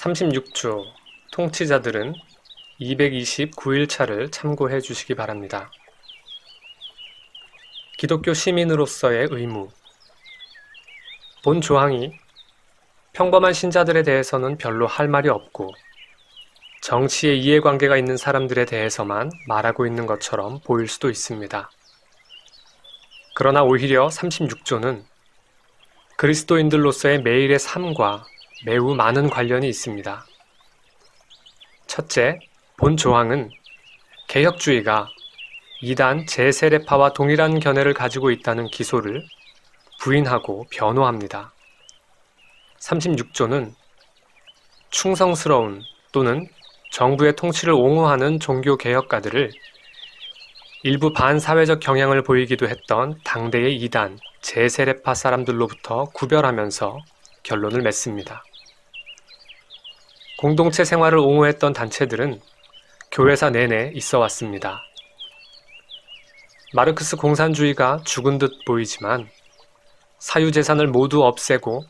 36주 통치자들은 229일차를 참고해 주시기 바랍니다. 기독교 시민으로서의 의무. 본 조항이 평범한 신자들에 대해서는 별로 할 말이 없고 정치에 이해관계가 있는 사람들에 대해서만 말하고 있는 것처럼 보일 수도 있습니다. 그러나 오히려 36조는 그리스도인들로서의 매일의 삶과 매우 많은 관련이 있습니다. 첫째, 본 조항은 개혁주의가 이단 제세례파와 동일한 견해를 가지고 있다는 기소를 부인하고 변호합니다. 36조는 충성스러운 또는 정부의 통치를 옹호하는 종교개혁가들을 일부 반사회적 경향을 보이기도 했던 당대의 이단 제세례파 사람들로부터 구별하면서 결론을 맺습니다. 공동체 생활을 옹호했던 단체들은 교회사 내내 있어 왔습니다. 마르크스 공산주의가 죽은 듯 보이지만 사유재산을 모두 없애고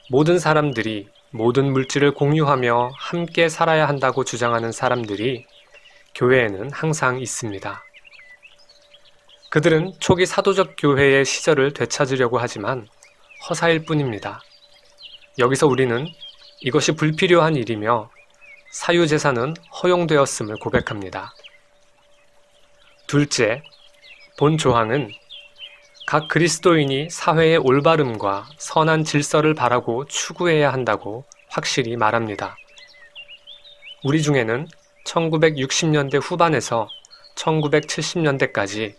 모든 사람들이 모든 물질을 공유하며 함께 살아야 한다고 주장하는 사람들이 교회에는 항상 있습니다. 그들은 초기 사도적 교회의 시절을 되찾으려고 하지만 허사일 뿐입니다. 여기서 우리는 이것이 불필요한 일이며 사유재산은 허용되었음을 고백합니다. 둘째, 본 조항은 각 그리스도인이 사회의 올바름과 선한 질서를 바라고 추구해야 한다고 확실히 말합니다. 우리 중에는 1960년대 후반에서 1970년대까지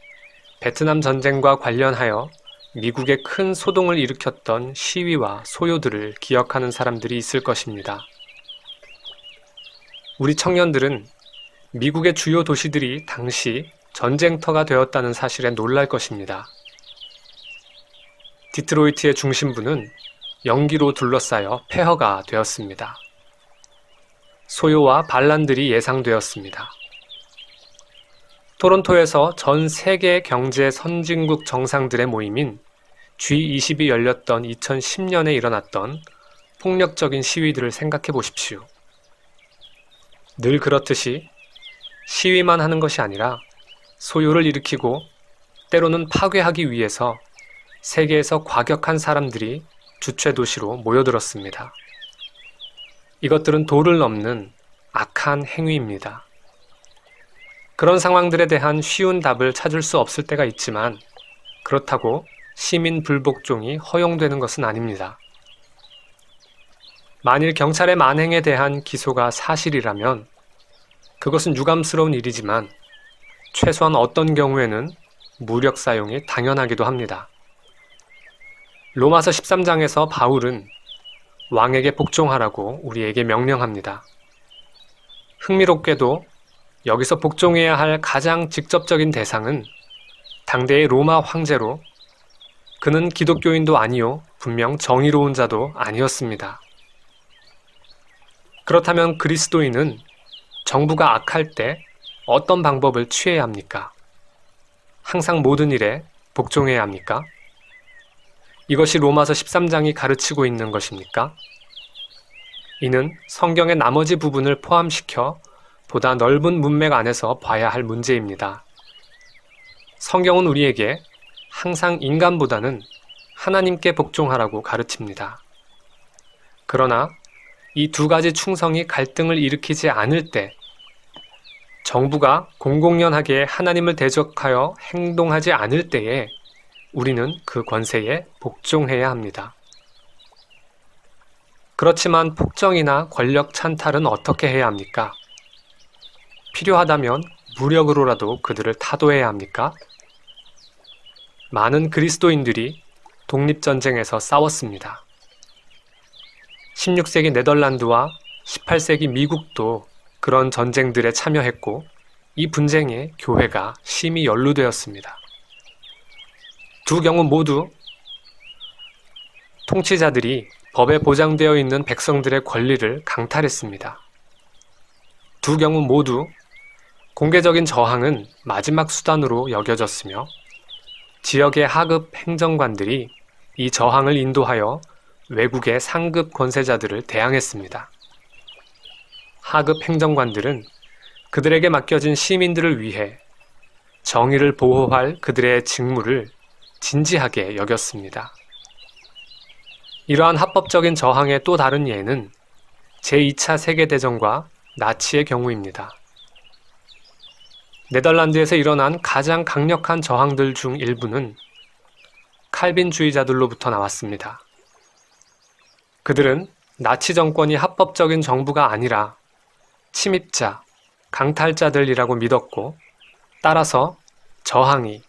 베트남 전쟁과 관련하여 미국에 큰 소동을 일으켰던 시위와 소요들을 기억하는 사람들이 있을 것입니다. 우리 청년들은 미국의 주요 도시들이 당시 전쟁터가 되었다는 사실에 놀랄 것입니다. 디트로이트의 중심부는 연기로 둘러싸여 폐허가 되었습니다. 소요와 반란들이 예상되었습니다. 토론토에서 전 세계 경제 선진국 정상들의 모임인 G20이 열렸던 2010년에 일어났던 폭력적인 시위들을 생각해 보십시오. 늘 그렇듯이 시위만 하는 것이 아니라 소요를 일으키고 때로는 파괴하기 위해서 세계에서 과격한 사람들이 주최 도시로 모여들었습니다. 이것들은 도를 넘는 악한 행위입니다. 그런 상황들에 대한 쉬운 답을 찾을 수 없을 때가 있지만 그렇다고 시민 불복종이 허용되는 것은 아닙니다. 만일 경찰의 만행에 대한 기소가 사실이라면 그것은 유감스러운 일이지만 최소한 어떤 경우에는 무력 사용이 당연하기도 합니다. 로마서 13장에서 바울은 왕에게 복종하라고 우리에게 명령합니다. 흥미롭게도 여기서 복종해야 할 가장 직접적인 대상은 당대의 로마 황제로 그는 기독교인도 아니요 분명 정의로운 자도 아니었습니다. 그렇다면 그리스도인은 정부가 악할 때 어떤 방법을 취해야 합니까? 항상 모든 일에 복종해야 합니까? 이것이 로마서 13장이 가르치고 있는 것입니까? 이는 성경의 나머지 부분을 포함시켜 보다 넓은 문맥 안에서 봐야 할 문제입니다. 성경은 우리에게 항상 인간보다는 하나님께 복종하라고 가르칩니다. 그러나 이 두 가지 충성이 갈등을 일으키지 않을 때 정부가 공공연하게 하나님을 대적하여 행동하지 않을 때에 우리는 그 권세에 복종해야 합니다. 그렇지만 폭정이나 권력 찬탈은 어떻게 해야 합니까? 필요하다면 무력으로라도 그들을 타도해야 합니까? 많은 그리스도인들이 독립전쟁에서 싸웠습니다. 16세기 네덜란드와 18세기 미국도 그런 전쟁들에 참여했고 이 분쟁에 교회가 심히 연루되었습니다. 두 경우 모두 통치자들이 법에 보장되어 있는 백성들의 권리를 강탈했습니다. 두 경우 모두 공개적인 저항은 마지막 수단으로 여겨졌으며 지역의 하급 행정관들이 이 저항을 인도하여 외국의 상급 권세자들을 대항했습니다. 하급 행정관들은 그들에게 맡겨진 시민들을 위해 정의를 보호할 그들의 직무를 진지하게 여겼습니다. 이러한 합법적인 저항의 또 다른 예는 제2차 세계대전과 나치의 경우입니다. 네덜란드에서 일어난 가장 강력한 저항들 중 일부는 칼빈주의자들로부터 나왔습니다. 그들은 나치 정권이 합법적인 정부가 아니라 침입자, 강탈자들이라고 믿었고, 따라서 저항이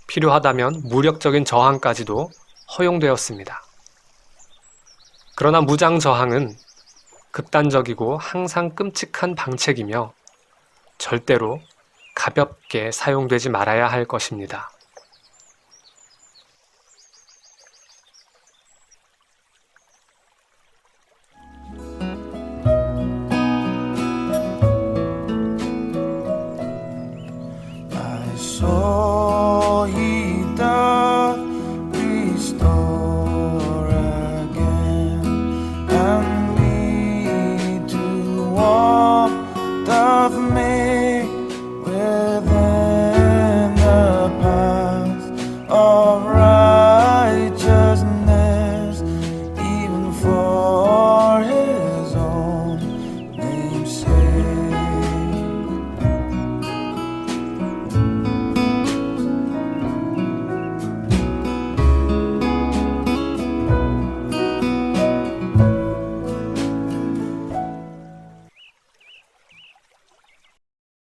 필요하다면 무력적인 저항까지도 허용되었습니다. 그러나 무장 저항은 극단적이고 항상 끔찍한 방책이며 절대로 가볍게 사용되지 말아야 할 것입니다.